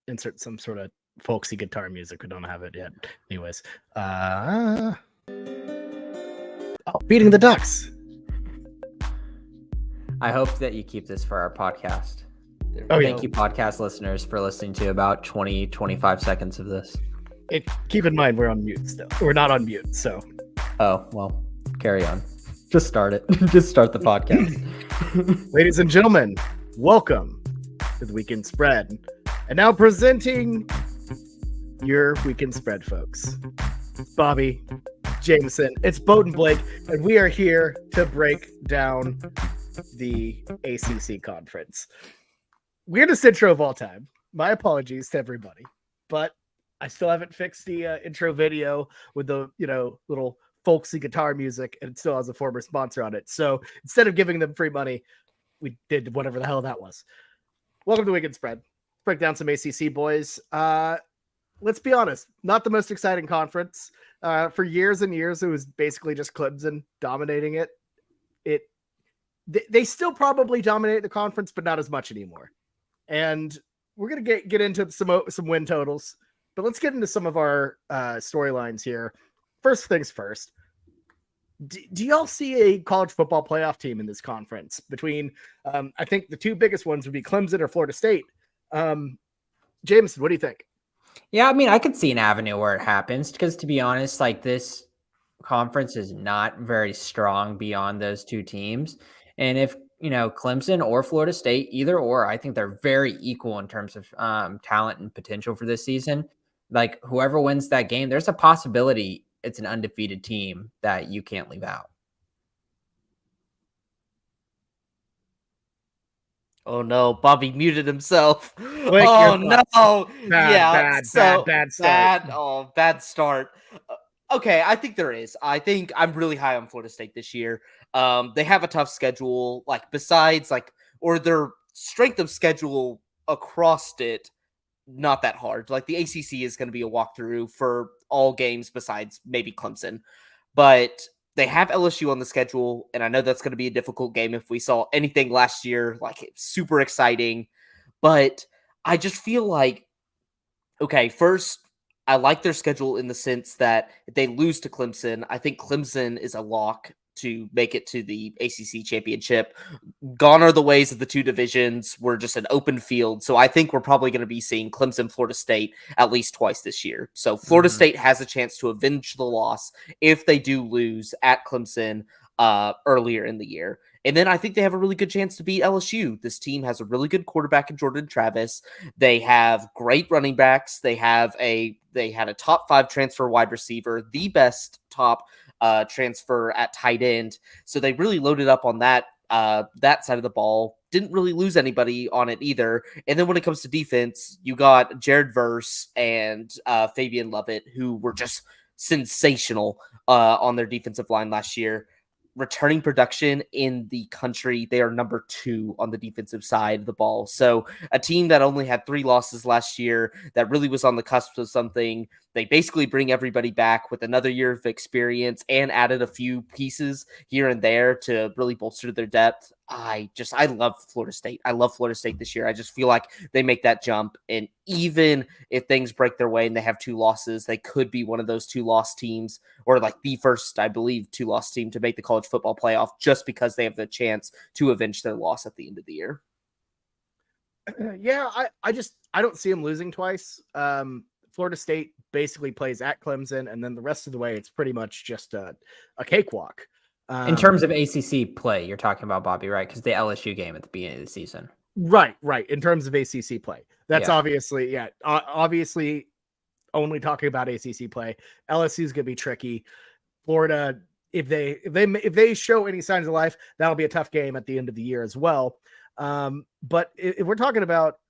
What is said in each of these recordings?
insert some sort of folksy guitar music. We don't have it yet. Anyways, beating the Ducks. I hope that you keep this for our podcast. Oh, Thank you, podcast listeners, for listening to about 20-25 seconds of this. Keep in mind, we're on mute still. We're not on mute, so. Oh, well, carry on. Just start it. Just start the podcast. Ladies and gentlemen, welcome to the Weekend Spread. And now presenting your Weekend Spread, folks. Bobby, Jameson, it's Boat and Blake, and we are here to break down the ACC conference. Weirdest intro of all time. My apologies to everybody, but I still haven't fixed the intro video with the, little folksy guitar music, and it still has a former sponsor on it. So instead of giving them free money, we did whatever the hell that was. Welcome to Weekend Spread. Let's break down some ACC, boys. Let's be honest, not the most exciting conference. For years and years, it was basically just Clemson dominating it. They still probably dominate the conference, but not as much anymore. And we're going to get into some win totals, but let's get into some of our storylines here. First things first. Do y'all see a college football playoff team in this conference between, I think the two biggest ones would be Clemson or Florida State. Jameson, what do you think? Yeah, I mean, I could see an avenue where it happens because, to be honest, like, this conference is not very strong beyond those two teams. And if, Clemson or Florida State, either or, I think they're very equal in terms of talent and potential for this season. Like, whoever wins that game, there's a possibility it's an undefeated team that you can't leave out. Oh no, Bobby muted himself. Blake, oh no. Bad start. Bad start. Okay, I think there is. I think I'm really high on Florida State this year. They have a tough schedule, or their strength of schedule across it, not that hard. Like, the ACC is going to be a walkthrough for all games besides maybe Clemson. But they have LSU on the schedule, and I know that's going to be a difficult game if we saw anything last year. Like, it's super exciting. But I just feel like, okay, first, I like their schedule in the sense that if they lose to Clemson, I think Clemson is a lock to make it to the ACC championship. Gone are the ways of the two divisions. We're just an open field. So I think we're probably going to be seeing Clemson, Florida State at least twice this year. So Florida State has a chance to avenge the loss if they do lose at Clemson earlier in the year. And then I think they have a really good chance to beat LSU. This team has a really good quarterback in Jordan Travis. They have great running backs. They had a top 5 transfer wide receiver, the best top transfer at tight end. So they really loaded up on that side of the ball. Didn't really lose anybody on it either. And then when it comes to defense, you got Jared Verse and Fabian Lovett, who were just sensational on their defensive line last year. Returning production in the country, they are number 2 on the defensive side of the ball. So a team that only had 3 losses last year, that really was on the cusp of something. They basically bring everybody back with another year of experience and added a few pieces here and there to really bolster their depth. I love Florida State. I love Florida State this year. I just feel like they make that jump. And even if things break their way and they have 2 losses, they could be one of those 2-loss teams, or like the first, I believe, 2-loss team to make the college football playoff, just because they have the chance to avenge their loss at the end of the year. Yeah, I don't see them losing twice. Florida State basically plays at Clemson, and then the rest of the way, it's pretty much just a cakewalk. In terms of ACC play, you're talking about, Bobby, right? Because the LSU game at the beginning of the season. Right. In terms of ACC play, that's obviously only talking about ACC play. LSU is going to be tricky. Florida, if they show any signs of life, that'll be a tough game at the end of the year as well. But if we're talking about,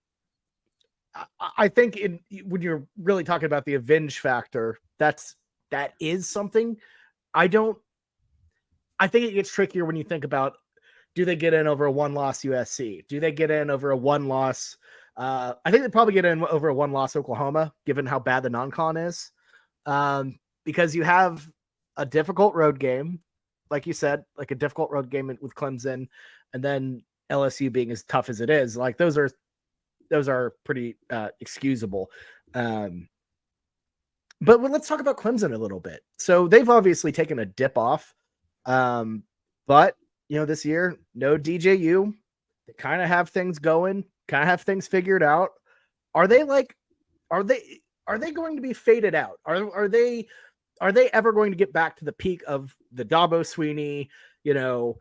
I think when you're really talking about the avenge factor, that is something. I think it gets trickier when you think about, do they get in over a 1-loss USC? Do they get in over a 1-loss? I think they probably get in over a 1-loss Oklahoma, given how bad the non-con is. Because you have a difficult road game, like you said, like a difficult road game with Clemson, and then LSU being as tough as it is. Like, those are those are pretty excusable. But let's talk about Clemson a little bit. So they've obviously taken a dip off. But this year, no DJU. They kind of have things going, kind of have things figured out. Are they going to be faded out? Are they ever going to get back to the peak of the Dabo Sweeney, the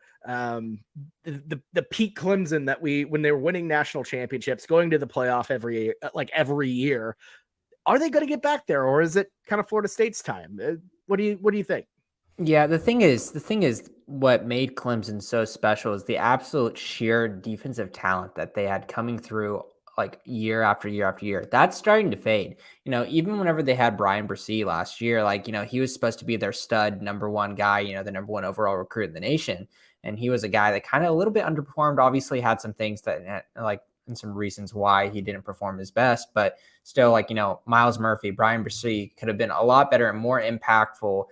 peak Clemson that when they were winning national championships, going to the playoff every year? Are they going to get back there, or is it kind of Florida State's time? What do you think? Yeah, the thing is, what made Clemson so special is the absolute sheer defensive talent that they had coming through like year after year after year. That's starting to fade. Even whenever they had Brian Bresee last year, he was supposed to be their stud number one guy, the number one overall recruit in the nation. And he was a guy that kind of a little bit underperformed, obviously had some things that and some reasons why he didn't perform his best, but still Miles Murphy, Brian Bresee could have been a lot better and more impactful.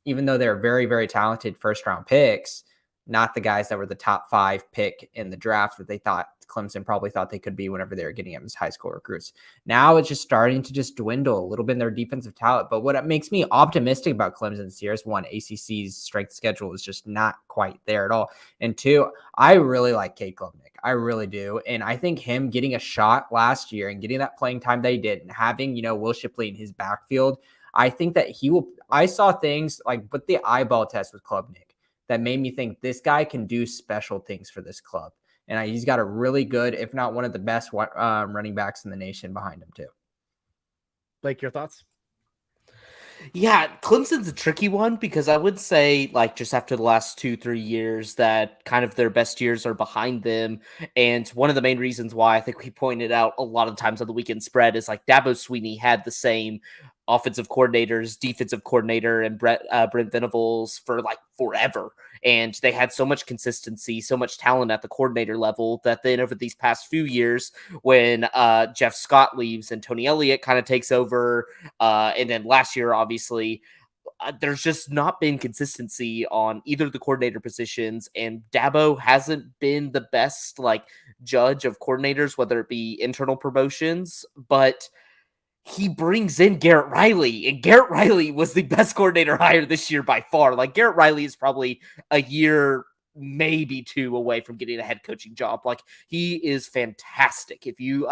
Even though they're very, very talented first round picks, not the guys that were the top 5 pick in the draft that they thought Clemson probably thought they could be whenever they were getting them as high school recruits. Now it's just starting to just dwindle a little bit in their defensive talent. But what makes me optimistic about Clemson this year is, one, ACC's strength schedule is just not quite there at all. And 2, I really like Cade Klubnik. I really do. And I think him getting a shot last year and getting that playing time they did and having, Will Shipley in his backfield, I think that he will. I saw things with the eyeball test with Klubnik that made me think this guy can do special things for this club. And he's got a really good, if not one of the best running backs in the nation behind him too. Blake, your thoughts? Yeah, Clemson's a tricky one because I would say just after the last 2-3 years that kind of their best years are behind them. And one of the main reasons why I think we pointed out a lot of times on the weekend spread is Dabo Sweeney had the same offensive coordinators, defensive coordinator, and Brent Venables for forever. And they had so much consistency, so much talent at the coordinator level that then over these past few years, when Jeff Scott leaves and Tony Elliott kind of takes over, and then last year, obviously, there's just not been consistency on either of the coordinator positions, and Dabo hasn't been the best judge of coordinators, whether it be internal promotions, but he brings in Garrett Riley, and Garrett Riley was the best coordinator hire this year by far. Garrett Riley is probably a year, maybe 2 away from getting a head coaching job. He is fantastic. If you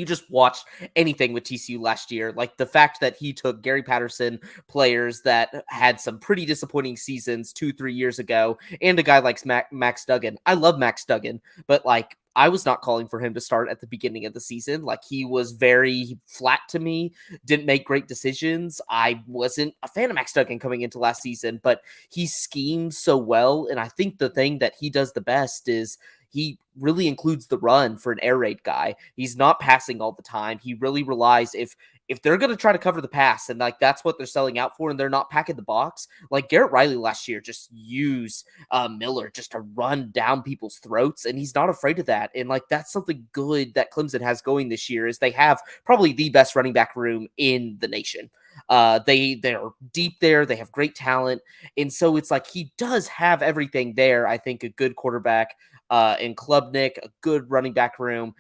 just watched anything with TCU last year, the fact that he took Gary Patterson players that had some pretty disappointing seasons 2-3 years ago, and a guy like Max Duggan. I love Max Duggan, but I was not calling for him to start at the beginning of the season. He was very flat to me, didn't make great decisions. I wasn't a fan of Max Duggan coming into last season, but he schemed so well. And I think the thing that he does the best is he really includes the run for an air raid guy. He's not passing all the time. He really relies if they're going to try to cover the pass and that's what they're selling out for and they're not packing the box. Garrett Riley last year just used Miller just to run down people's throats, and he's not afraid of that. And that's something good that Clemson has going this year is they have probably the best running back room in the nation. They're deep there. They have great talent. And so it's he does have everything there. I think a good quarterback in Klubnik, a good running back room,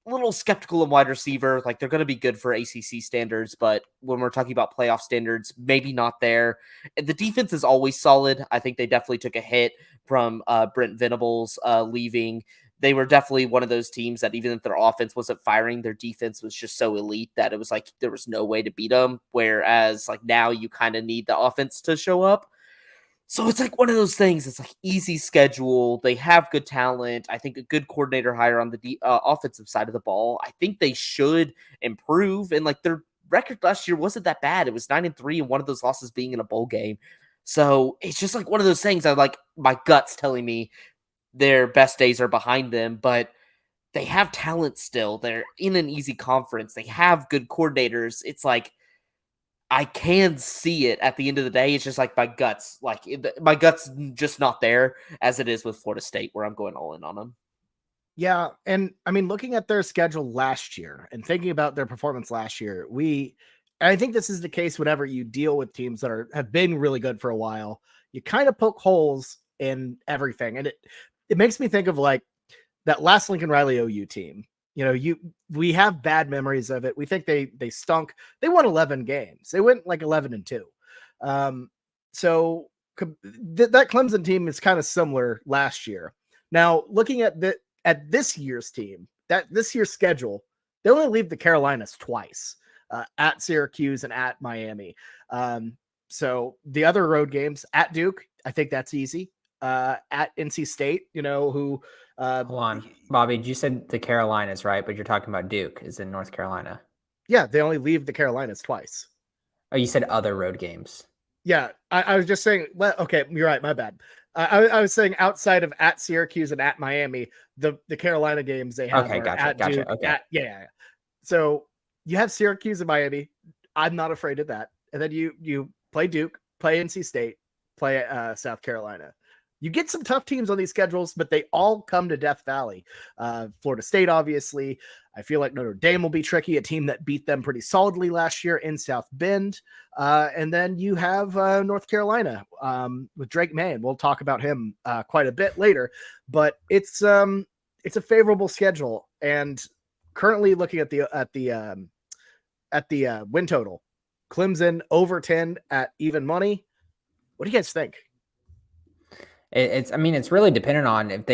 a little skeptical of wide receiver. They're going to be good for ACC standards, but when we're talking about playoff standards, maybe not there. And the defense is always solid. I think they definitely took a hit from Brent Venables leaving. They were definitely one of those teams that even if their offense wasn't firing, their defense was just so elite that it was there was no way to beat them. Whereas now you kind of need the offense to show up. So it's one of those things. It's easy schedule. They have good talent. I think a good coordinator hire on the offensive side of the ball. I think they should improve. And their record last year wasn't that bad. It was 9-3, and one of those losses being in a bowl game. So it's just one of those things. My gut's telling me their best days are behind them, but they have talent still. They're in an easy conference. They have good coordinators. It's I can see it at the end of the day. It's just my guts, my guts just not there as it is with Florida State, where I'm going all in on them. Yeah. And I mean, looking at their schedule last year and thinking about their performance last year, I think this is the case whenever you deal with teams that have been really good for a while, you kind of poke holes in everything. And it makes me think of that last Lincoln Riley OU team, we have bad memories of it. We think they stunk. They won 11 games. They went like 11-2. So that Clemson team is kind of similar last year. Now, looking at this year's team, this year's schedule, they only leave the Carolinas twice, at Syracuse and at Miami. So the other road games at Duke, I think that's easy. At NC State, who hold on, Bobby, you said the Carolinas, right? But you're talking about Duke is in North Carolina. Yeah, they only leave the Carolinas twice. Oh, you said other road games. Yeah, I was just saying. Well, okay, you're right. My bad. I was saying outside of at Syracuse and at Miami, the Carolina games they have are gotcha, at Duke. Okay. Yeah. So you have Syracuse and Miami. I'm not afraid of that. And then you play Duke, play NC State, play South Carolina. You get some tough teams on these schedules, but they all come to Death Valley. Florida State, obviously. I feel like Notre Dame will be tricky, a team that beat them pretty solidly last year in South Bend. And then you have North Carolina with Drake May, and we'll talk about him quite a bit later. But it's a favorable schedule. And currently looking at the win total, Clemson over 10 at even money. What do you guys think? It's really dependent on if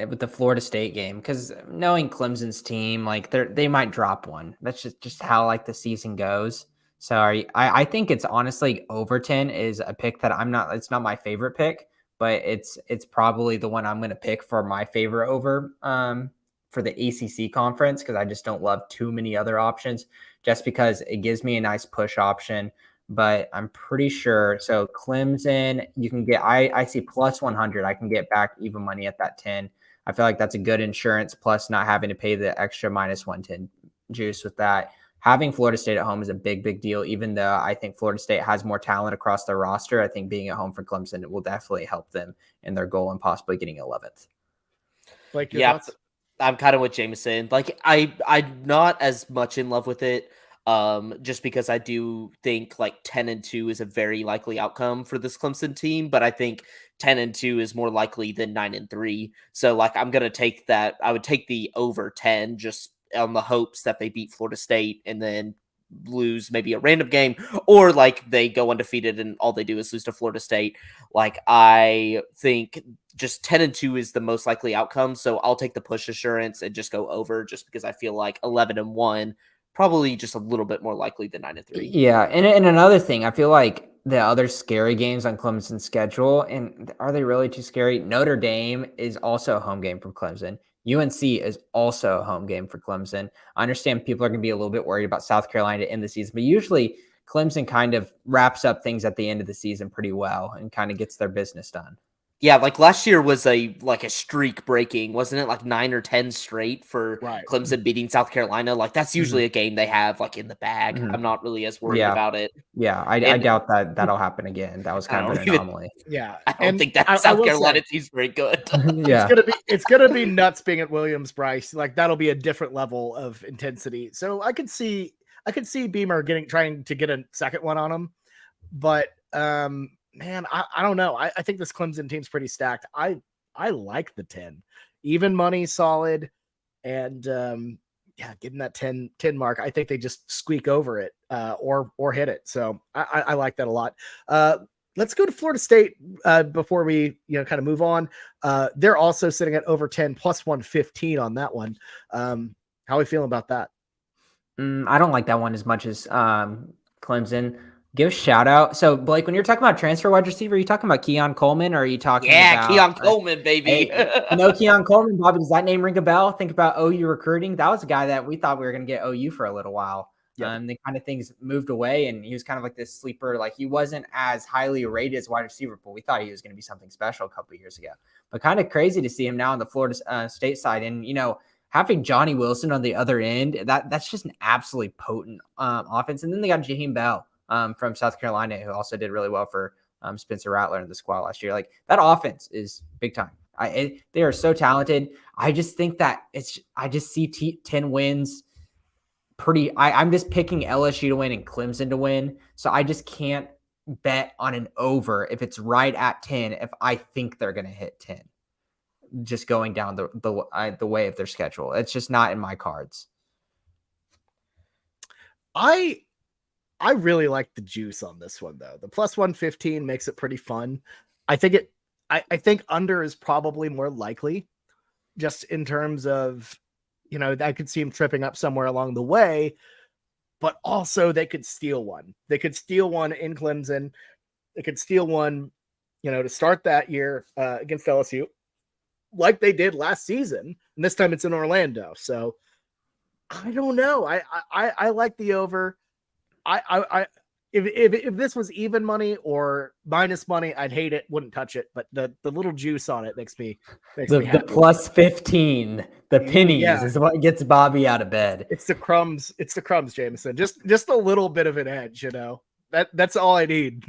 with the Florida State game, because knowing Clemson's team, like they might drop one. That's just how like the season goes. So I think it's honestly over 10 is a pick that it's not my favorite pick, but it's probably the one I'm going to pick for my favorite over for the ACC conference, because I just don't love too many other options, just because it gives me a nice push option. But I'm pretty sure. So Clemson, you can get, I see plus 100. I can get back even money at that 10. I feel like that's a good insurance, plus not having to pay the extra minus 110 juice with that. Having Florida State at home is a big deal, even though I think Florida State has more talent across their roster. I think being at home for Clemson will definitely help them in their goal and possibly getting 11th. Like, yeah, I'm kind of with Jameson. Like, I'm not as much in love with it. Just because I do think like 10-2 is a very likely outcome for this Clemson team, but I think 10-2 is more likely than 9-3. So like, I'm going to take that. I would take the over 10 just on the hopes that they beat Florida State and then lose maybe a random game, or like they go undefeated and all they do is lose to Florida State. Like, I think just 10-2 is the most likely outcome. So I'll take the push assurance and just go over, just because I feel like 11-1 probably just a little bit more likely than 9-3. Yeah, and another thing, I feel like the other scary games on Clemson's schedule, and are they really too scary? Notre Dame is also a home game for Clemson. UNC is also a home game for Clemson. I understand people are going to be a little bit worried about South Carolina to end the season, but usually Clemson kind of wraps up things at the end of the season pretty well and kind of gets their business done. Yeah, like last year was a streak breaking, wasn't it? Like 9 or 10 straight for Clemson beating South Carolina. Like, that's usually a game they have like in the bag. I'm not really as worried about it. Yeah, I doubt that'll happen again. That was kind of an anomaly. I don't think that South Carolina team's very good. It's gonna be nuts being at Williams-Brice. Like, that'll be a different level of intensity. So I could see Beamer trying to get a second one on him, but man, I don't know. I think this Clemson team's pretty stacked. I like the 10. Even money, solid, and getting that 10 mark. I think they just squeak over it or hit it. So I like that a lot. Let's go to Florida State before we kind of move on. They're also sitting at over 10 plus 115 on that one. How are we feeling about that? I don't like that one as much as Clemson. Give a shout out. So, Blake, when you're talking about transfer wide receiver, are you talking about Keon Coleman, or are you talking about Keon Coleman, baby? Keon Coleman, Bobby, does that name ring a bell? Think about OU recruiting. That was a guy that we thought we were going to get OU for a little while. The kind of things moved away, and he was kind of like this sleeper. Like, he wasn't as highly rated as wide receiver, but we thought he was going to be something special a couple of years ago. But kind of crazy to see him now on the Florida State side. And, having Johnny Wilson on the other end, that's just an absolutely potent offense. And then they got Jaheim Bell from South Carolina, who also did really well for Spencer Rattler in the squad last year. Like, that offense is big time. They are so talented. I just think that I just see 10 wins pretty. I'm just picking LSU to win and Clemson to win. So I just can't bet on an over if it's right at 10, if I think they're going to hit 10. just going down the way of their schedule. It's just not in my cards. I really like the juice on this one though. The plus 115 makes it pretty fun. I think under is probably more likely, just in terms of, I could see him tripping up somewhere along the way, but also they could steal one. They could steal one in Clemson. They could steal one, to start that year against LSU, like they did last season. And this time it's in Orlando. So I don't know. I like the over. If this was even money or minus money, I'd hate it, wouldn't touch it. But the little juice on it makes me the happy. plus 15, the pennies is what gets Bobby out of bed. It's the crumbs. It's the crumbs, Jameson. Just a little bit of an edge, That's all I need.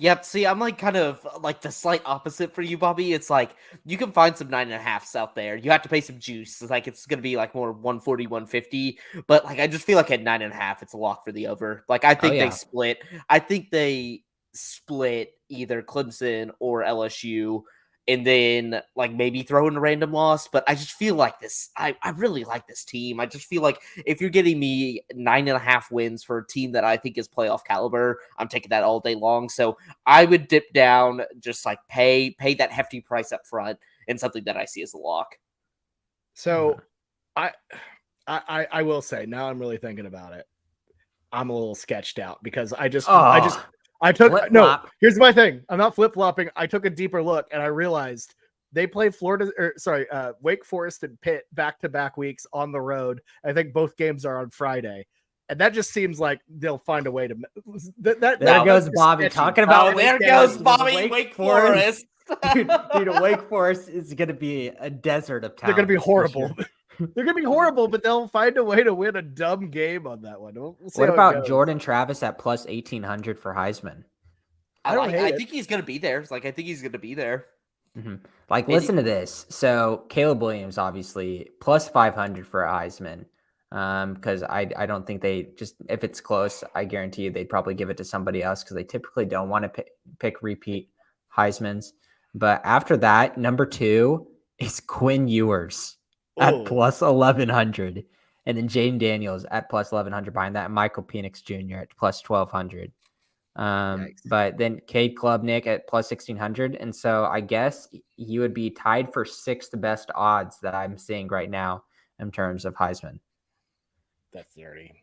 Yep. See, I'm like kind of like the slight opposite for you, Bobby. It's like you can find some 9.5s out there. You have to pay some juice. It's like it's gonna be like more 140, 150. But like I just feel like at 9.5, it's a lock for the over. Like I think they split. I think they split either Clemson or LSU, and then like maybe throw in a random loss. But I just feel like this. I really like this team. I just feel like if you're getting me 9.5 wins for a team that I think is playoff caliber, I'm taking that all day long. So I would dip down, just like pay that hefty price up front, and something that I see as a lock. So I will say, now I'm really thinking about it, I'm a little sketched out because here's my thing. I'm not flip-flopping. I took a deeper look and I realized they play Wake Forest and Pitt back-to-back weeks on the road. I think both games are on Friday. And that just seems like they'll find a way to there goes Bobby sketchy. Talking about there goes Bobby Wake Forest. dude, Wake Forest is going to be a desert of talent. They're going to be horrible. They're going to be horrible, but they'll find a way to win a dumb game on that one. We'll what about Jordan Travis at plus 1,800 for Heisman? I think he's going to be there. I think he's going to be there. Mm-hmm. Listen to this. So Caleb Williams, obviously, plus 500 for Heisman. Because I don't think if it's close, I guarantee you they'd probably give it to somebody else because they typically don't want to pick repeat Heismans. But after that, number 2 is Quinn Ewers at plus 1,100. And then Jaden Daniels at plus 1,100 behind that. And Michael Penix Jr. at plus 1,200. But then Cade Klubnik at plus 1,600. And so I guess he would be tied for 6th best odds that I'm seeing right now in terms of Heisman. That's dirty.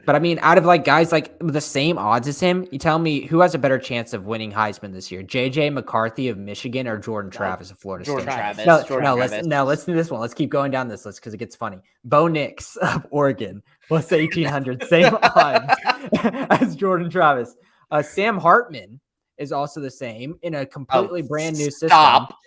But I mean, out of guys the same odds as him, you tell me who has a better chance of winning Heisman this year? JJ McCarthy of Michigan or Jordan Travis of Florida State? Listen to this one. Let's keep going down this list because it gets funny. Bo Nix of Oregon plus 1,800, same odds as Jordan Travis. Sam Hartman is also the same in a completely brand new system. Stop.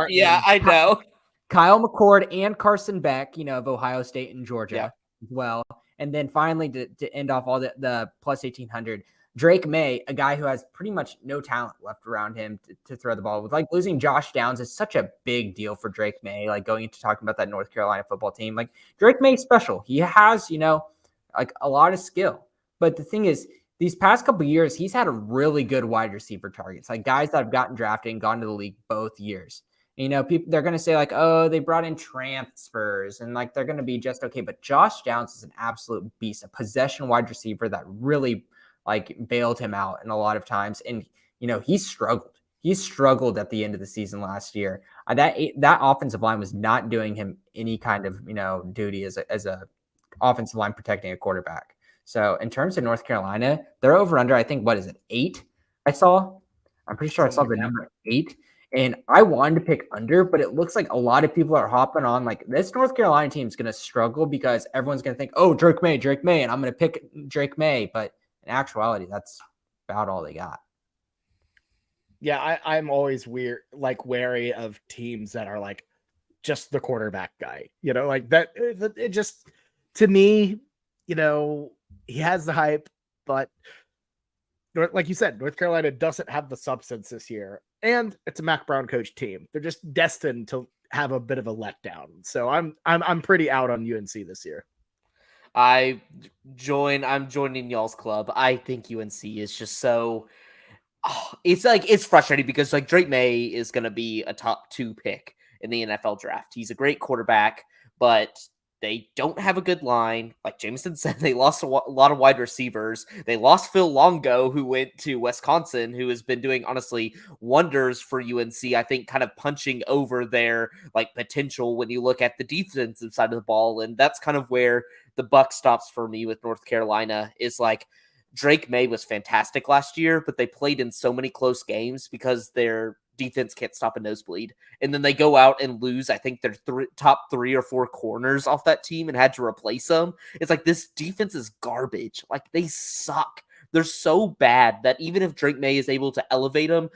Yeah, I know. Kyle McCord and Carson Beck, of Ohio State and Georgia as well. And then finally, to end off all the plus 1,800, Drake May, a guy who has pretty much no talent left around him to throw the ball with. Losing Josh Downs is such a big deal for Drake May, going into talking about that North Carolina football team. Drake May is special. He has, a lot of skill. But the thing is, these past couple of years, he's had a really good wide receiver targets, guys that have gotten drafted and gone to the league both years. People, they're going to say they brought in transfers and they're going to be just okay. But Josh Downs is an absolute beast, a possession wide receiver that really bailed him out in a lot of times. And, he struggled. He struggled at the end of the season last year. That offensive line was not doing him any kind of, duty as a offensive line protecting a quarterback. So in terms of North Carolina, they're over under, I think, 8? I'm pretty sure I saw the number 8. And I wanted to pick under, but it looks like a lot of people are hopping on this North Carolina team is going to struggle because everyone's going to think, Drake May, and I'm going to pick Drake May. But in actuality, that's about all they got. Yeah, I'm always wary of teams that are just the quarterback guy. That. It just, to me, he has the hype, but like you said, North Carolina doesn't have the substance this year. And it's a Mac Brown coach team. They're just destined to have a bit of a letdown. So I'm pretty out on UNC this year. I'm joining y'all's club. I think UNC is just so It's frustrating because like Drake May is going to be a top 2 pick in the NFL draft. He's a great quarterback, but they don't have a good line. Like Jameson said, they lost a lot of wide receivers. They lost Phil Longo, who went to Wisconsin, who has been doing honestly wonders for UNC. I think kind of punching over their like potential when you look at the defensive side of the ball, and that's kind of where the buck stops for me with North Carolina. Is like Drake May was fantastic last year, but they played in so many close games because their defense can't stop a nosebleed. And then they go out and lose, I think, their top 3 or 4 corners off that team and had to replace them. It's like this defense is garbage. Like they suck. They're so bad that even if Drake May is able to elevate them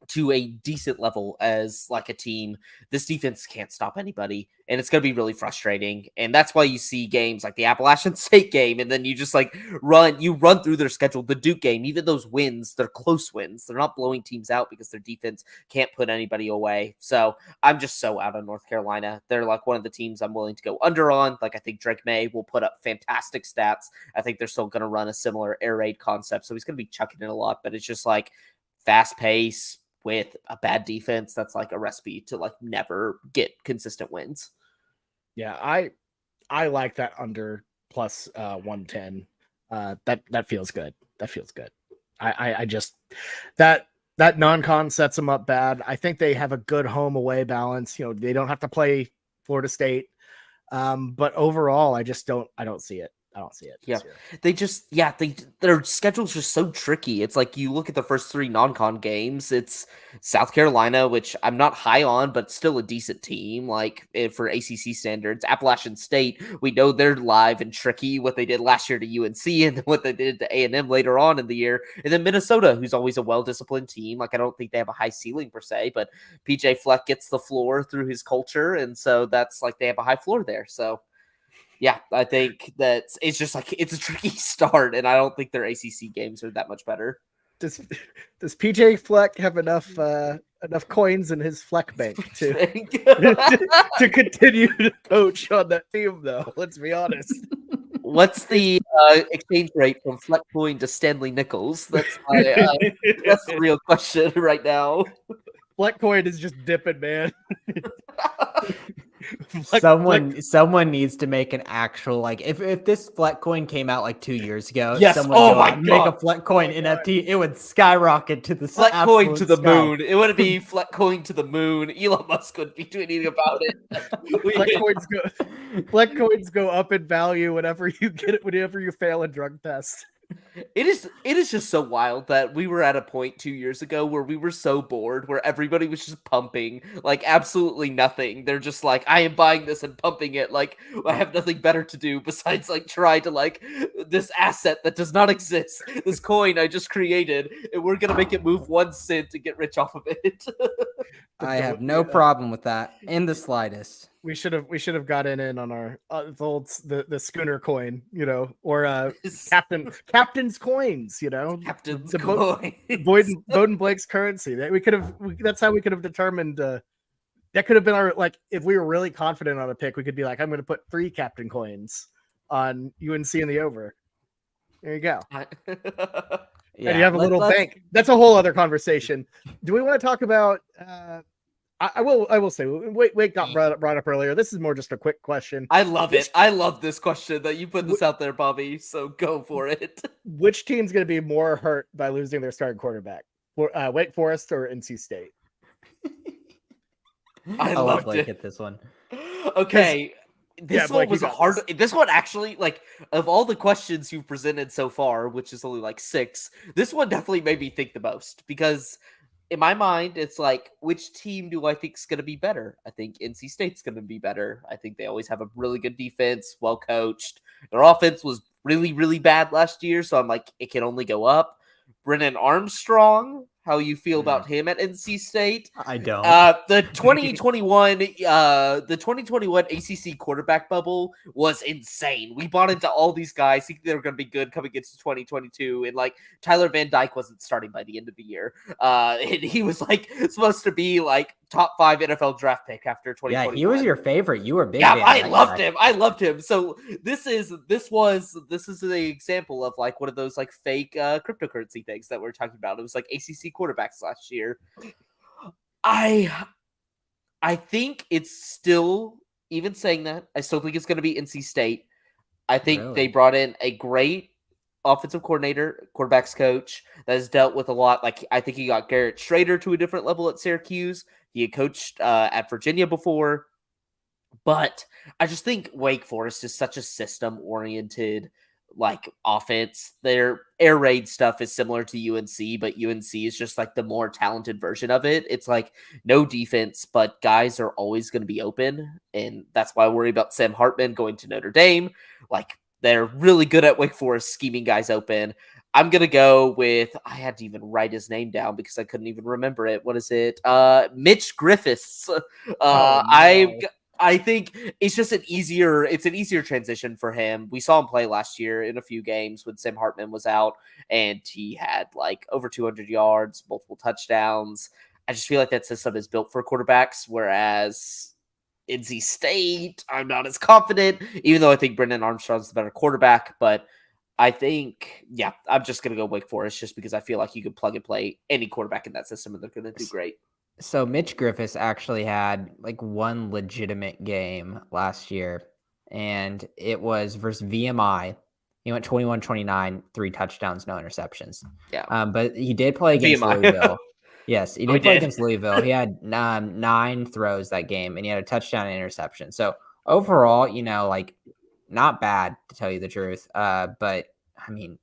to a decent level as like a team, this defense can't stop anybody, and it's going to be really frustrating. And that's why you see games like the Appalachian State game, and then you just like run through their schedule. The Duke game, even those wins, they're close wins. They're not blowing teams out because their defense can't put anybody away. So I'm just so out on North Carolina. They're like one of the teams I'm willing to go under on. Like I think Drake May will put up fantastic stats. I think they're still going to run a similar air raid concept, so he's going to be chucking in a lot, but it's just like fast pace with a bad defense. That's like a recipe to like never get consistent wins. Yeah, I like that under plus 110. That feels good. That feels good. I just that non-con sets them up bad. I think they have a good home away balance. You know, they don't have to play Florida State. But overall, I don't see it. I don't see it. Yeah. Their schedule's just so tricky. It's like you look at the first 3 non-con games, it's South Carolina, which I'm not high on, but still a decent team, like for ACC standards. Appalachian State, we know they're live and tricky, what they did last year to UNC and what they did to A&M later on in the year. And then Minnesota, who's always a well-disciplined team. Like I don't think they have a high ceiling per se, but PJ Fleck gets the floor through his culture. And so that's like they have a high floor there. So yeah, I think that it's just like it's a tricky start, and I don't think their ACC games are that much better. Does PJ Fleck have enough coins in his Fleck bank to continue to coach on that team? Though, let's be honest. What's the exchange rate from Fleck coin to Stanley Nichols? That's the real question right now. Fleck coin is just dipping, man. Someone needs to make an actual like if this Fleck coin came out like 2 years ago, yes, make a Fleck coin NFT, it would skyrocket to the Fleck coin to the moon. It would be Fleck coin to the moon. Elon Musk would be tweeting about it. Fleck coins go up in value whenever you fail a drug test. It is just so wild that we were at a point 2 years ago where we were so bored, where everybody was just pumping like absolutely nothing. They're just like, I am buying this and pumping it. Like I have nothing better to do besides like try to like this asset that does not exist. This coin I just created, and we're gonna make it move 1 cent to get rich off of it. I have no problem with that in the slightest. We should have gotten in on our the schooner coin, you know, or captain's coins, you know, captain's coin. Bowden Blake's currency. That's how we could have determined. That could have been our like if we were really confident on a pick, we could be like, I'm going to put 3 captain coins on UNC in the over. There you go. Yeah, and you have a little bank. That's a whole other conversation. Do we want to talk about? I will say, Wake got brought up earlier. This is more just a quick question. I love it. I love this question that you put this out there, Bobby. So go for it. Which team's going to be more hurt by losing their starting quarterback? Wake Forest or NC State? I love Blake at this one. Okay. This one Blake, was a hard. This one actually, like, of all the questions you've presented so far, which is only like 6, this one definitely made me think the most because in my mind, it's like, which team do I think is going to be better? I think NC State's going to be better. I think they always have a really good defense, well coached. Their offense was really, really bad last year, so I'm like, it can only go up. Brennan Armstrong, how you feel about him at NC State? I don't. The 2021 ACC quarterback bubble was insane. We bought into all these guys thinking they were going to be good coming into 2022, and like Tyler Van Dyke wasn't starting by the end of the year. And he was like supposed to be like top 5 NFL draft pick after 2021. Yeah, he was your favorite. You were a big Yeah, fan. I loved him. I loved him. So this is the example of like one of those like fake cryptocurrency things that we're talking about. It was like ACC quarterbacks last year. I think it's still, even saying that, I still think it's going to be NC State. I think they brought in a great offensive coordinator, quarterbacks coach that has dealt with a lot. Like, I think he got Garrett Schrader to a different level at Syracuse. He had coached at Virginia before. But I just think Wake Forest is such a system-oriented like offense. Their air raid stuff is similar to UNC, but UNC is just like the more talented version of it. It's like no defense, but guys are always going to be open. And that's why I worry about Sam Hartman going to Notre Dame. Like, they're really good at Wake Forest scheming guys open. I'm going to go with, I had to even write his name down because I couldn't even remember it. What is it? Mitch Griffiths. I think it's just an easier transition for him. We saw him play last year in a few games when Sam Hartman was out, and he had like over 200 yards, multiple touchdowns. I just feel like that system is built for quarterbacks, whereas NC State, I'm not as confident, even though I think Brendan Armstrong's the better quarterback. But I think, yeah, I'm just going to go Wake Forest just because I feel like you could plug and play any quarterback in that system and they're going to do great. So Mitch Griffiths actually had like one legitimate game last year, and it was versus VMI. He went 21-29, 3 touchdowns, no interceptions. Yeah. But he did play against VMI. Louisville. Yes, he did play against Louisville. He had 9 throws that game, and he had a touchdown and interception. So overall, like not bad to tell you the truth. But I mean,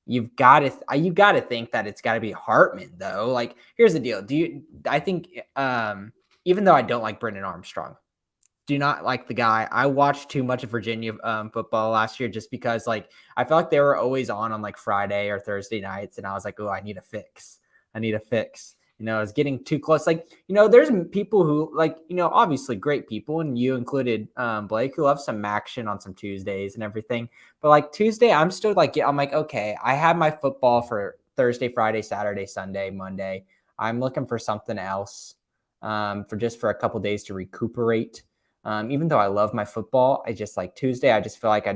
you've got to think that it's got to be Hartman though. Like, here's the deal. I think even though I don't like Brendan Armstrong, do not like the guy. I watched too much of Virginia football last year just because like I felt like they were always on like Friday or Thursday nights, and I was like, oh, I need a fix. I was getting too close. Like, there's people who like, obviously great people, and you included Blake, who love some action on some Tuesdays and everything. But like Tuesday, I'm still like, I'm like, okay, I have my football for Thursday, Friday, Saturday, Sunday, Monday. I'm looking for something else for a couple days to recuperate. Even though I love my football, I just like Tuesday. I just feel like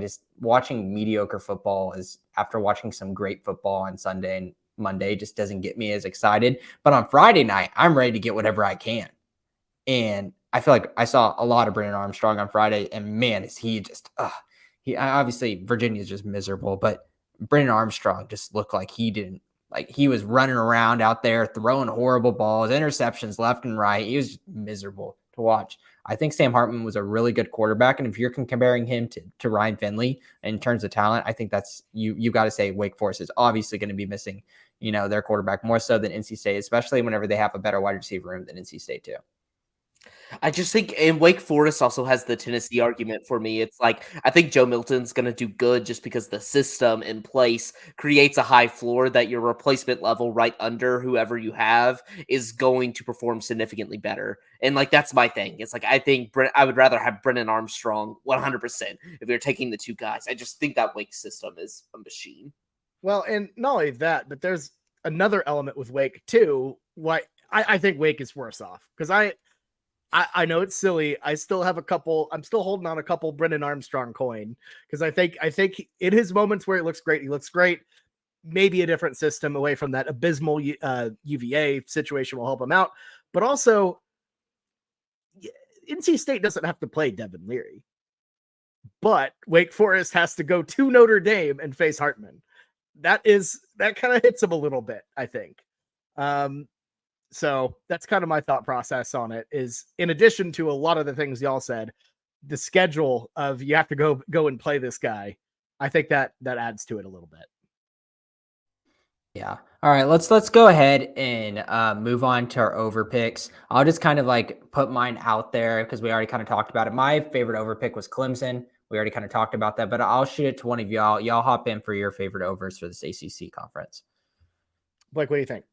watching mediocre football is after watching some great football on Sunday and Monday just doesn't get me as excited. But on Friday night, I'm ready to get whatever I can. And I feel like I saw a lot of Brendan Armstrong on Friday, and man, is he just, obviously Virginia's just miserable, but Brendan Armstrong just looked like he was running around out there throwing horrible balls, interceptions left and right. He was miserable to watch. I think Sam Hartman was a really good quarterback, and if you're comparing him to Ryan Finley in terms of talent, I think that's you got to say Wake Forest is obviously going to be missing, their quarterback more so than NC State, especially whenever they have a better wide receiver room than NC State too. I just think, and Wake Forest also has the Tennessee argument for me. It's like, I think Joe Milton's going to do good just because the system in place creates a high floor that your replacement level right under whoever you have is going to perform significantly better. And like, that's my thing. It's like, I think I would rather have Brennan Armstrong 100% if you're taking the two guys. I just think that Wake system is a machine. Well, and not only that, but there's another element with Wake too. I think Wake is worse off because I know it's silly. I'm still holding on a couple Brendan Armstrong coin because I think in his moments where he looks great. Maybe a different system away from that abysmal UVA situation will help him out. But also, NC State doesn't have to play Devin Leary, but Wake Forest has to go to Notre Dame and face Hartman. That kind of hits him a little bit, I think. So that's kind of my thought process on it is, in addition to a lot of the things y'all said, the schedule of you have to go and play this guy. I think that adds to it a little bit. Yeah. All right. Let's go ahead and move on to our over picks. I'll just kind of like put mine out there because we already kind of talked about it. My favorite over pick was Clemson. We already kind of talked about that, but I'll shoot it to one of y'all. Y'all hop in for your favorite overs for this ACC conference. Blake, what do you think?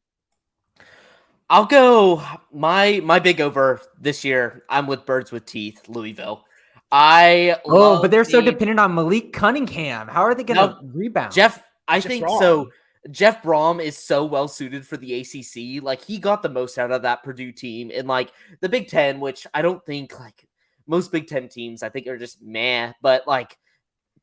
I'll go my big over this year. I'm with Birds with Teeth, Louisville. But they're so dependent on Malik Cunningham. How are they going to rebound? I think so. Jeff Brom is so well suited for the ACC. Like, he got the most out of that Purdue team. And, like, the Big Ten, which I don't think, like, most Big Ten teams, I think, are just meh. But, like,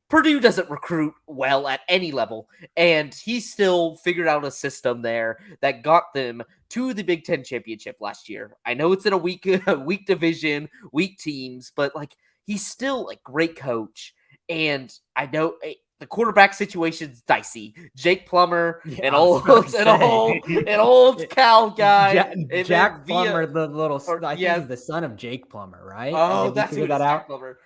Purdue doesn't recruit well at any level. And he still figured out a system there that got them to the Big Ten championship last year. I know it's in a weak division, weak teams, but, like, he's still a great coach. And I know the quarterback situation's dicey. Jake Plummer, an old Cal guy. Jack Plummer, the little, I think he's the son of Jake Plummer, right? Oh, that's who that out. Plummer.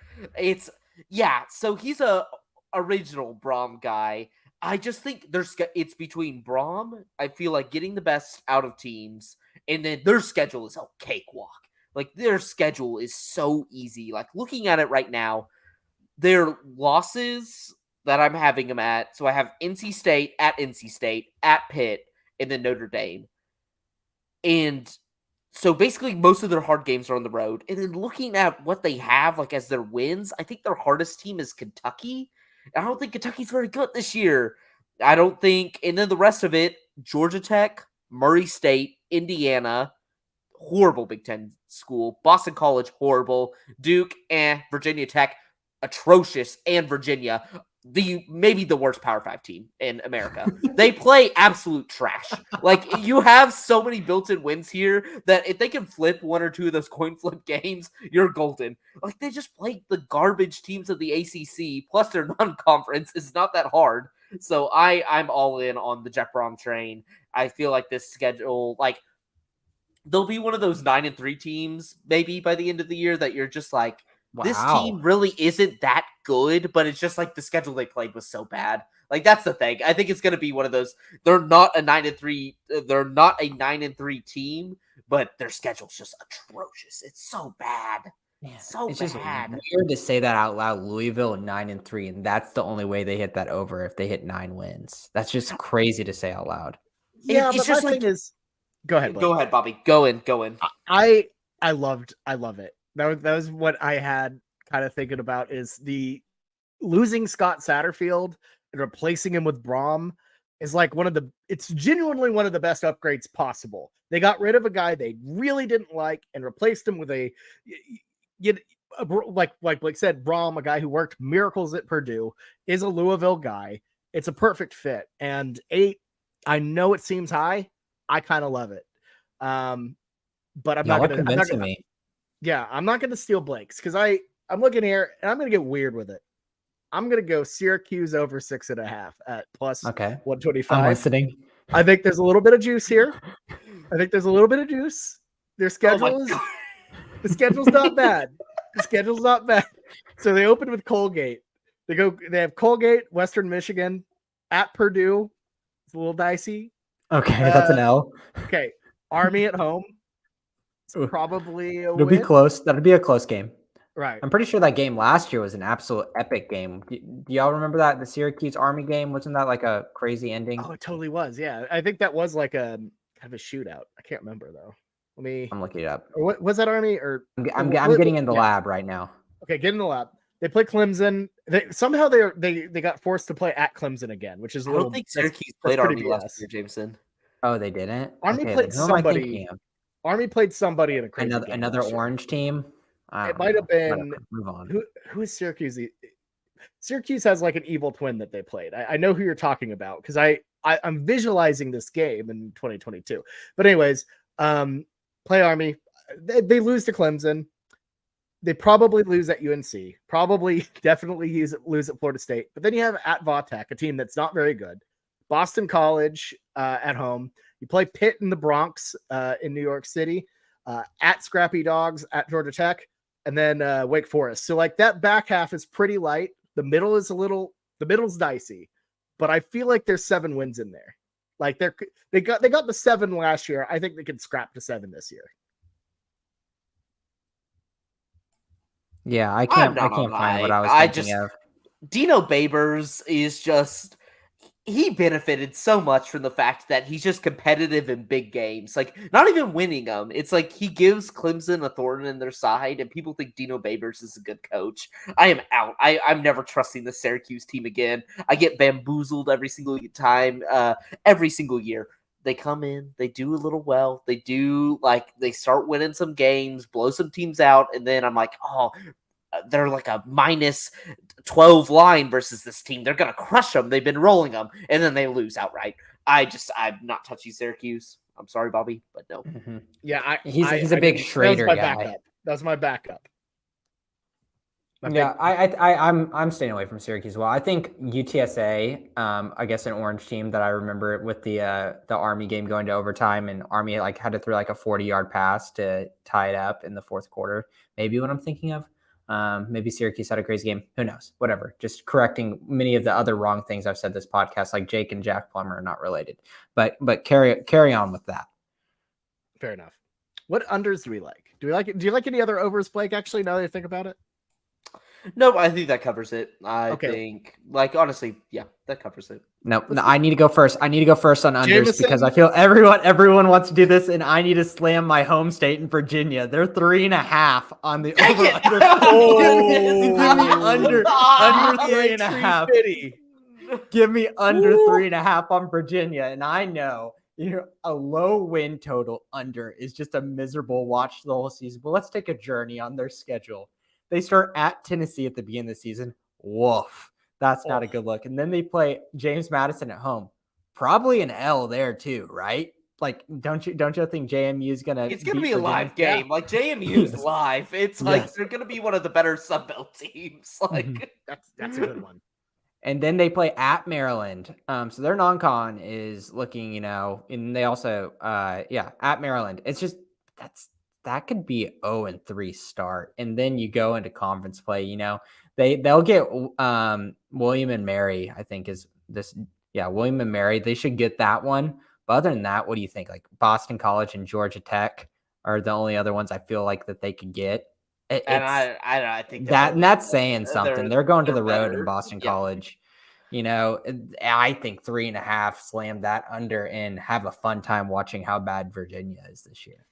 So he's a original Brom guy. I just think it's between Brom. I feel like getting the best out of teams, and then their schedule is a cakewalk. Like, their schedule is so easy. Like, looking at it right now, their losses that I'm having them at. So I have NC State, at Pitt, and then Notre Dame. And so basically most of their hard games are on the road. And then looking at what they have like as their wins, I think their hardest team is Kentucky. I don't think Kentucky's very good this year. I don't think. And then the rest of it, Georgia Tech, Murray State, Indiana, horrible Big Ten school. Boston College, horrible. Duke, Virginia Tech, atrocious. And Virginia, maybe the worst Power 5 team in America. They play absolute trash. Like, you have so many built-in wins here that if they can flip one or two of those coin flip games, you're golden. Like, they just play the garbage teams of the ACC, plus their non-conference is not that hard. So I'm all in on the Jeff Brom train. I feel like this schedule, like, they'll be one of those 9-3 teams maybe by the end of the year that you're just like, wow, this team really isn't that good, but it's just like the schedule they played was so bad. Like, that's the thing. I think it's going to be one of those. They're not a 9-3. They're not a 9-3 team, but their schedule's just atrocious. It's so bad. Man, so it's bad. Just weird to say that out loud. Louisville 9-3, and that's the only way they hit that over if they hit 9 wins. That's just crazy to say out loud. Yeah, but my thing is, go ahead. Go ahead, Bobby. Go in. I love it. That was what I had kind of thinking about, is the losing Scott Satterfield and replacing him with Brom is like it's genuinely one of the best upgrades possible. They got rid of a guy they really didn't like and replaced him with like Blake said, Brom, a guy who worked miracles at Purdue, is a Louisville guy. It's a perfect fit. And 8, I know it seems high. I kind of love it. But I'm not going to me. Yeah, I'm not going to steal Blake's because I'm looking here and I'm going to get weird with it. I'm going to go Syracuse over 6.5 at plus 125. I'm listening. I think there's a little bit of juice here. Their schedule the schedule's not bad. So they open with Colgate. They have Colgate, Western Michigan, at Purdue. It's a little dicey. Okay, that's an L. Okay, Army at home. It's probably it'll be close. That'll be a close game. Right. I'm pretty sure that game last year was an absolute epic game. Do y'all remember that? The Syracuse Army game? Wasn't that like a crazy ending? Oh, it totally was. Yeah. I think that was like a kind of a shootout. I can't remember though. I'm looking it up. Or what was that Army? Or I'm getting in the lab right now. Okay, get in the lab. They play Clemson. They got forced to play at Clemson again, which is a little. I don't think Syracuse played Army last year, Jameson. Oh, they didn't. Army played somebody. Army played somebody in a crazy another orange team. It might have been. Move on. Who is Syracuse? Syracuse has like an evil twin that they played. I know who you're talking about because I'm visualizing this game in 2022. But anyways, play Army. They lose to Clemson. They probably lose at UNC. Definitely lose at Florida State. But then you have at Vautech, a team that's not very good. Boston College at home. You play Pitt in the Bronx in New York City. At Scrappy Dogs at Georgia Tech. And then Wake Forest. So like that back half is pretty light. The middle's dicey. But I feel like there's 7 wins in there. Like they got the 7 last year. I think they can scrap to 7 this year. Yeah, I can't find what I was thinking of. Dino Babers is just he benefited so much from the fact that he's just competitive in big games. Like, not even winning them. It's like he gives Clemson a thorn in their side, and people think Dino Babers is a good coach. I am out. I'm never trusting the Syracuse team again. I get bamboozled every single time, every single year. They come in, they do a little well. They do, like, they start winning some games, blow some teams out, and then I'm like, oh, they're like a minus 12 line versus this team. They're going to crush them. They've been rolling them, and then they lose outright. I'm not touching Syracuse. I'm sorry, Bobby, but no. Mm-hmm. Yeah, he's a big Schrader guy. That's my backup. I'm staying away from Syracuse as well. I think UTSA, I guess an orange team that I remember with the Army game going to overtime, and Army like had to throw like a 40-yard pass to tie it up in the fourth quarter. Maybe what I'm thinking of. Maybe Syracuse had a crazy game. Who knows? Whatever. Just correcting many of the other wrong things I've said this podcast, like Jake and Jack Plummer are not related. But carry on with that. Fair enough. What unders do we like? Do you like any other overs, Blake? Actually, now that I think about it. No, I think that covers it. I think, like, honestly, yeah, that covers it. No, I need to go first. I need to go first on unders because I feel everyone wants to do this, and I need to slam my home state in Virginia. They're 3.5 on the over. Under 3.5. Give me under 3.5 on Virginia, and I know a low win total under is just a miserable watch the whole season. But let's take a journey on their schedule. They start at Tennessee at the beginning of the season. Woof. That's not a good look. And then they play James Madison at home. Probably an L there too, right? Like, don't you think JMU is gonna? It's gonna be a live game. Like JMU is live. It's like they're gonna be one of the better Sunbelt teams. Like that's a good one. And then they play at Maryland. So their non-con is looking, and they also, at Maryland. It's just that could be 0-3 start, and then you go into conference play. They'll get William and Mary. I think is this. Yeah, William and Mary. They should get that one. But other than that, what do you think? Like Boston College and Georgia Tech are the only other ones I feel like that they could get. I think that, and that's saying something. They're going to the road better. in Boston College. I think 3.5 slam that under and have a fun time watching how bad Virginia is this year.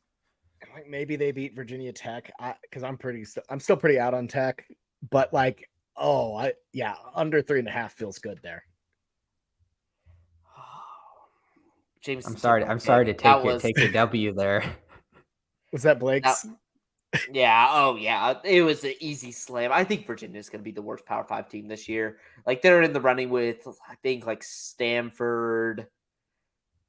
Like maybe they beat Virginia Tech because I'm still pretty out on Tech, but under 3.5 feels good there. James, I'm sorry to take a W there. Was that Blake's? Yeah. Oh, yeah. It was an easy slam. I think Virginia's going to be the worst Power 5 team this year. Like they're in the running with, I think, like Stanford,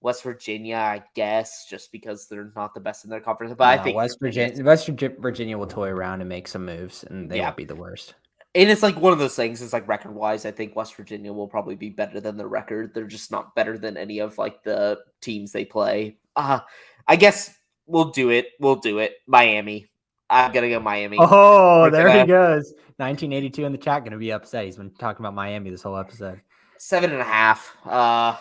West Virginia, I guess, just because they're not the best in their conference. But I think West Virginia will toy around and make some moves, and they won't be the worst. And it's like one of those things. It's like record-wise, I think West Virginia will probably be better than their record. They're just not better than any of like the teams they play. I guess we'll do it. Miami. I'm gonna go Miami. Oh, there he goes. 1982 in the chat gonna be upset. He's been talking about Miami this whole episode. 7.5.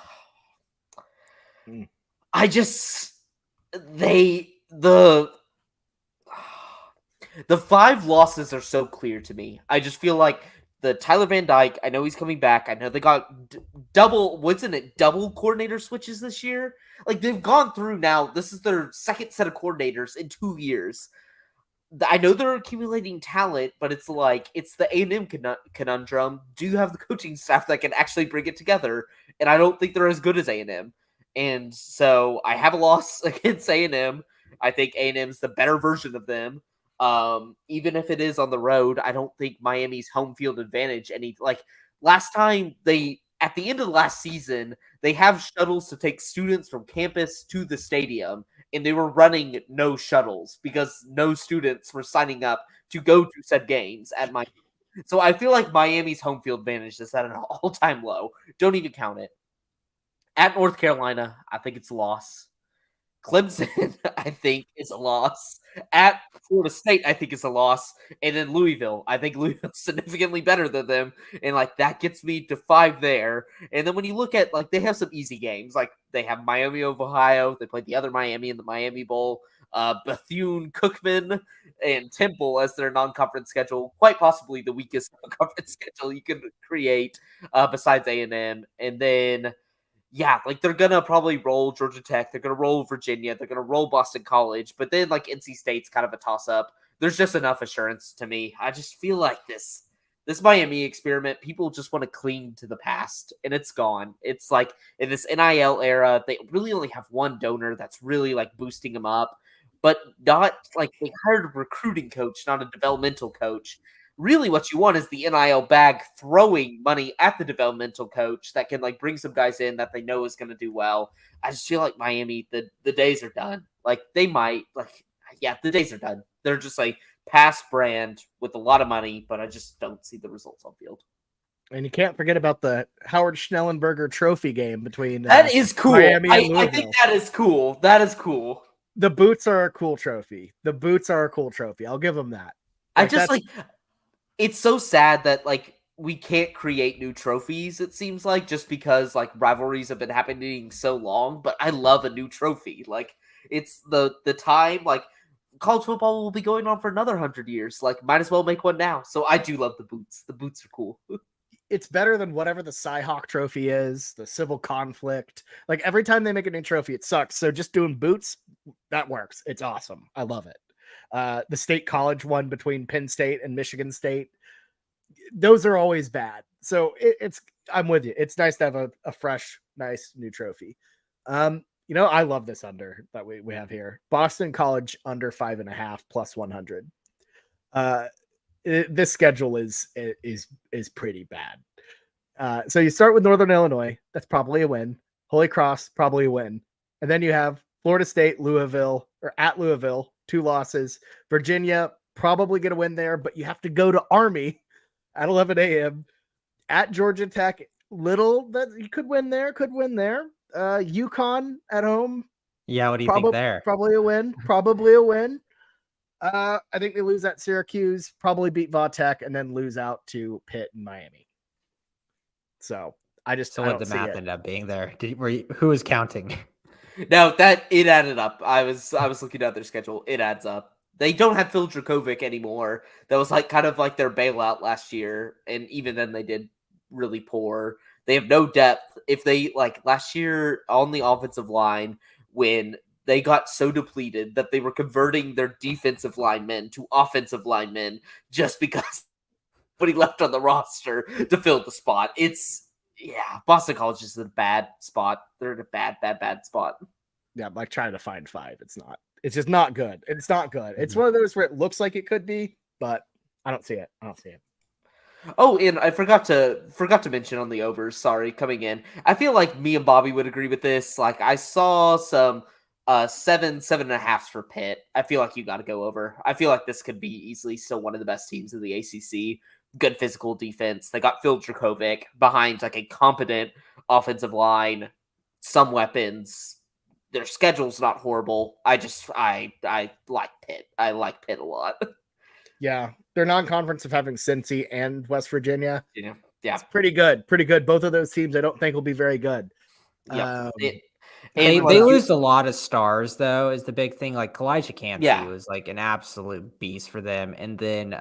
The 5 losses are so clear to me. I just feel like the Tyler Van Dyke, I know he's coming back. I know they got double coordinator switches this year. Like they've gone through now. This is their second set of coordinators in 2 years. I know they're accumulating talent, but it's like it's the A&M conundrum. Do you have the coaching staff that can actually bring it together? And I don't think they're as good as A&M. And so I have a loss against A&M. I think A&M's the better version of them. Even if it is on the road, I don't think Miami's home field advantage last time at the end of the last season, they have shuttles to take students from campus to the stadium, and they were running no shuttles because no students were signing up to go to said games at Miami. So I feel like Miami's home field advantage is at an all-time low. Don't even count it. At North Carolina, I think it's a loss. Clemson, I think, is a loss. At Florida State, I think is a loss. And then Louisville. I think Louisville's significantly better than them. And like that gets me to 5 there. And then when you look at like they have some easy games. Like they have Miami of Ohio. They played the other Miami in the Miami Bowl. Bethune-Cookman and Temple as their non-conference schedule. Quite possibly the weakest non-conference schedule you can create besides A&M. And then yeah, like they're gonna probably roll Georgia Tech, they're gonna roll Virginia, they're gonna roll Boston College, but then like NC State's kind of a toss up. There's just enough assurance to me. I just feel like this Miami experiment, people just want to cling to the past, and it's gone. It's like in this NIL era, they really only have one donor that's really like boosting them up, but not like they hired a recruiting coach, not a developmental coach. Really what you want is the NIL bag throwing money at the developmental coach that can like bring some guys in that they know is going to do well. I just feel like Miami, the days are done. Like they might the days are done. They're just like past brand with a lot of money, but I just don't see the results on field. And you can't forget about the Howard Schnellenberger Trophy game between that is cool. Miami and Louisville. I think that is cool. That is cool. The boots are a cool trophy. I'll give them that. I just like it's so sad that like we can't create new trophies, it seems like, just because like rivalries have been happening so long. But I love a new trophy. Like it's the time, like college football will be going on for another 100 years. Like might as well make one now. So I do love the boots. The boots are cool. It's better than whatever the Cy-Hawk trophy is, the civil conflict. Like every time they make a new trophy, it sucks. So just doing boots, that works. It's awesome. I love it. The state college one between Penn State and Michigan State, those are always bad. So I'm with you. It's nice to have a fresh, nice new trophy. I love this under that we have here. Boston College under 5.5 plus 100. This schedule is pretty bad. So you start with Northern Illinois. That's probably a win. Holy Cross, probably a win. And then you have Florida State, Louisville, 2 losses. Virginia, probably going to win there, but you have to go to Army at 11 a.m. At Georgia Tech, little that you could win there. UConn at home. Yeah, what do you think there? Probably a win. I think they lose at Syracuse, probably beat Tech, and then lose out to Pitt and Miami. So what the math ended up being there? Who was counting? No, that it added up. I was looking at their schedule. It adds up. They don't have Phil Dracovic anymore. That was like kind of like their bailout last year, and even then they did really poor. They have no depth. If they like last year on the offensive line, when they got so depleted that they were converting their defensive linemen to offensive linemen just because nobody left on the roster to fill the spot. Boston College is in a bad spot. They're in a bad spot. Yeah, I'm like trying to find 5. It's not. It's just not good. It's not good. It's one of those where it looks like it could be, but I don't see it. Oh, and I forgot to mention on the overs. Sorry, coming in. I feel like me and Bobby would agree with this. Like I saw some 7.5s for Pitt. I feel like you got to go over. I feel like this could be easily still one of the best teams in the ACC. Good physical defense. They got Phil Dracovic behind like a competent offensive line, some weapons. Their schedule's not horrible. I like Pitt. I like Pitt a lot. Yeah, they're non-conference of having Cincy and West Virginia. Yeah, it's pretty good. Both of those teams, I don't think will be very good. Yeah, they lose a lot of stars, though, is the big thing. Like Kalijah Campbell was like an absolute beast for them. And then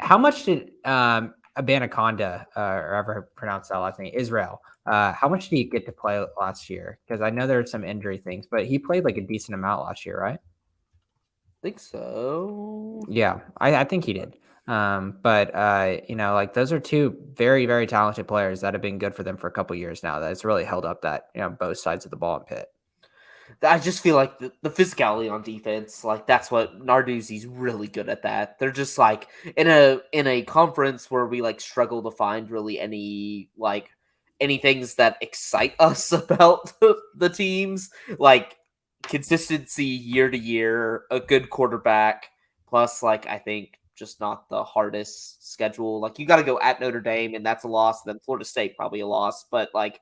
how much did Abanaconda, or ever pronounce that last name, Israel, how much did he get to play last year? Because I know there are some injury things, but he played like a decent amount last year, right? I think so. Yeah, I think he did. But like those are 2 very, very talented players that have been good for them for a couple years now. That's really held up that, both sides of the ball in Pitt. I just feel like the physicality on defense, like that's what Narduzzi's really good at. That they're just like in a conference where we like struggle to find really any things that excite us about the teams, like consistency year to year, a good quarterback, plus like I think just not the hardest schedule. Like you got to go at Notre Dame, and that's a loss. Then Florida State probably a loss, but like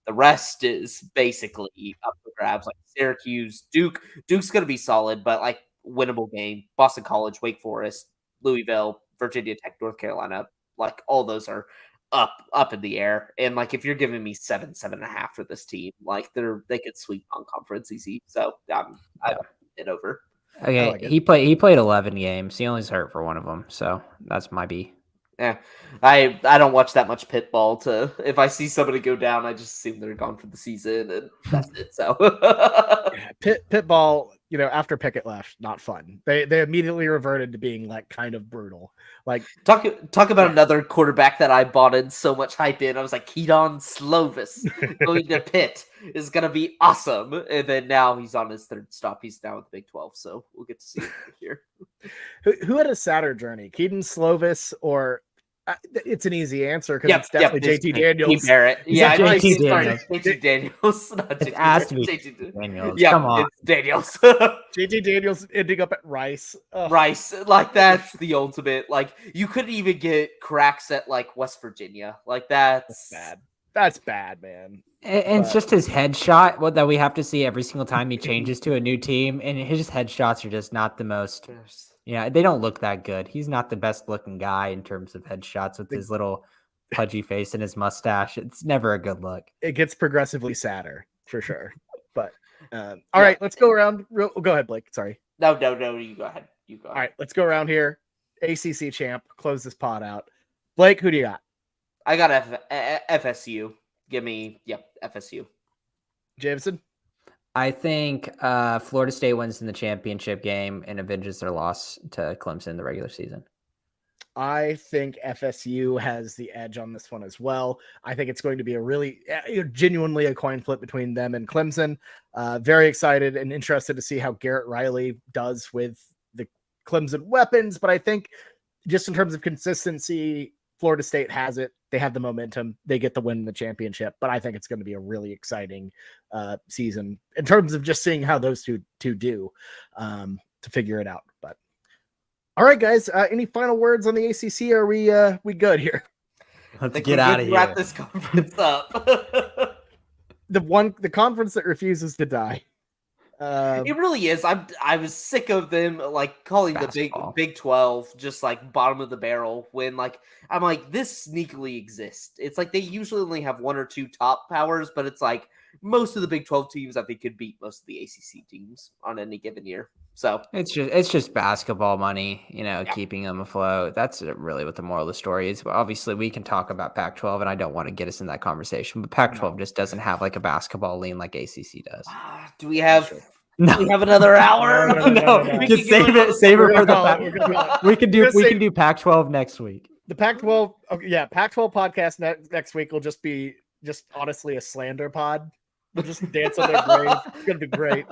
the rest is basically up for grabs. Like Syracuse, Duke's going to be solid, but like winnable game. Boston College, Wake Forest, Louisville, Virginia Tech, North Carolina, like all those are up in the air. And like if you're giving me 7.5 for this team, like they could sweep non-conference easy. So I'm it over. Okay, like it. he played 11 games. He only's hurt for one of them, so that's my B. Yeah, I don't watch that much pit ball. To if I see somebody go down, I just assume they're gone for the season, and that's it. So Pit ball, after Pickett left, not fun. They immediately reverted to being like kind of brutal. Like talk about another quarterback that I bought in so much hype in. I was like, Keaton Slovis going to Pitt is gonna be awesome, and then now he's on his third stop. He's now with the Big 12, so we'll get to see him this year. Who had a sadder journey, Keaton Slovis or? It's an easy answer because it's definitely JT Daniels. Barrett. Yeah, JT Daniels. JT Daniels. It has to be Daniels. Yeah, come on, it's Daniels. JT Daniels ending up at Rice. Ugh. Rice, like that's the ultimate. Like you couldn't even get cracks at like West Virginia. Like that's bad. That's bad, man. And it's just his headshot that we have to see every single time he changes to a new team, and his headshots are just not the most. Yeah, they don't look that good. He's not the best looking guy in terms of headshots with his little pudgy face and his mustache. It's never a good look. It gets progressively sadder for sure. But all right, let's go around. Go ahead, Blake. Sorry. No. You go ahead. All right, let's go around here. ACC champ. Close this pod out. Blake, who do you got? I got FSU. Give me FSU. Jameson. I think Florida State wins in the championship game and avenges their loss to Clemson in the regular season. I think FSU has the edge on this one as well. I think it's going to be a really genuinely a coin flip between them and Clemson. Very excited and interested to see how Garrett Riley does with the Clemson weapons. But I think just in terms of consistency, Florida State has it. They have the momentum. They get the win in the championship. But I think it's going to be a really exciting season in terms of just seeing how those two do to figure it out. But all right, guys. Any final words on the ACC? Are we good here? Let's get out of here. Wrap this conference up. The conference that refuses to die. It really is. I was sick of them like calling the Big 12 just like bottom of the barrel when like I'm like this sneakily exists. It's like they usually only have one or two top powers, but it's like most of the Big 12 teams I think could beat most of the ACC teams on any given year. So it's just basketball money, keeping them afloat. That's really what the moral of the story is. But obviously, we can talk about Pac-12, and I don't want to get us in that conversation. But Pac-12 just doesn't have like a basketball lean like ACC does. Do we have? No. We have another hour. No. Just save it for the. We can do Pac-12 next week. The Pac-12, Pac-12 podcast next week will just be honestly a slander pod. We'll just dance on their grave. It's gonna be great.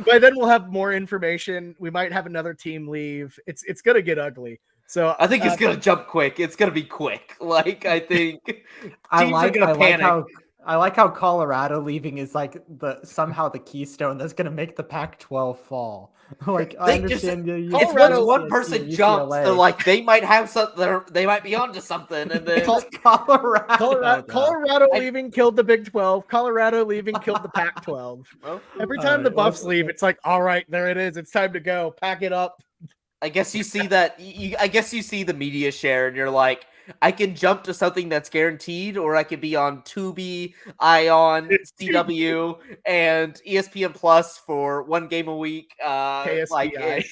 By then we'll have more information. We might have another team leave. It's gonna get ugly. So I think it's gonna jump quick. It's gonna be quick. Like I think teams are gonna panic. I like how Colorado leaving is like somehow the keystone that's gonna make the Pac-12 fall. Like I understand. It's once one person jumps, they're like they might have something. They might be onto something, and then Colorado leaving killed the Big 12. Colorado leaving killed the Pac-12. Every time the Buffs leave, it's like, all right, there it is. It's time to go. Pack it up. I guess you see that. I guess you see the media share, and you're like, I can jump to something that's guaranteed, or I could be on Tubi, Ion, CW, and ESPN Plus for one game a week. KSBI.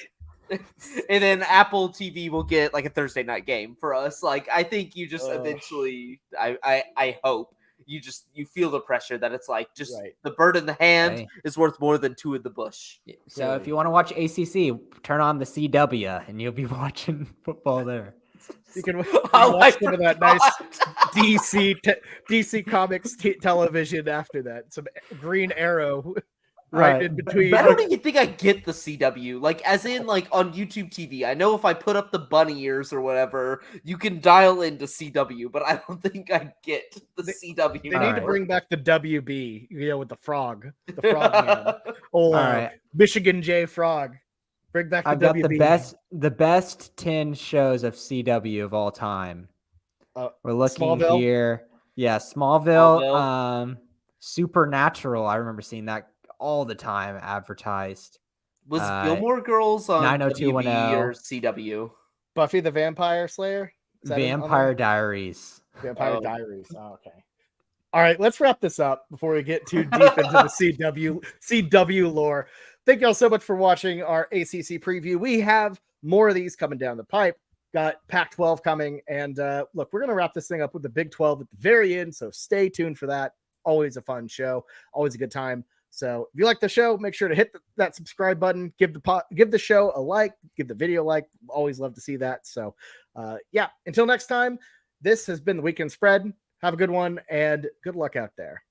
And then Apple TV will get like a Thursday night game for us. Like I think you just eventually, I hope you feel the pressure that it's like just the bird in the hand is worth more than two in the bush. So if you want to watch ACC, turn on the CW and you'll be watching football there. You can watch some of that nice DC Comics television after that. Some Green Arrow right in between. I don't even think I get the CW. Like, as in, like, on YouTube TV. I know if I put up the bunny ears or whatever, you can dial into CW, but I don't think I get the CW. They need to bring back the WB, with the frog. The frog man. Michigan J Frog. Bring back the I've got WB. the best 10 shows of CW of all time. We're looking Smallville? here. Yeah, Smallville. Supernatural. I remember seeing that all the time advertised. Was Gilmore Girls on 90210. WB or CW? Buffy the Vampire Slayer? Is that on Vampire there? Diaries. Vampire Oh. Diaries. Oh, okay. All right, let's wrap this up before we get too deep into the CW lore. Thank y'all so much for watching our ACC preview. We have more of these coming down the pipe. Got Pac-12 coming, and look, we're going to wrap this thing up with the Big 12 at the very end, so stay tuned for that. Always a fun show, always a good time. So if you like the show, make sure to hit that subscribe button, give the show a like, give the video a like. Always love to see that. So yeah, until next time, this has been the Weekend Spread. Have a good one, and good luck out there.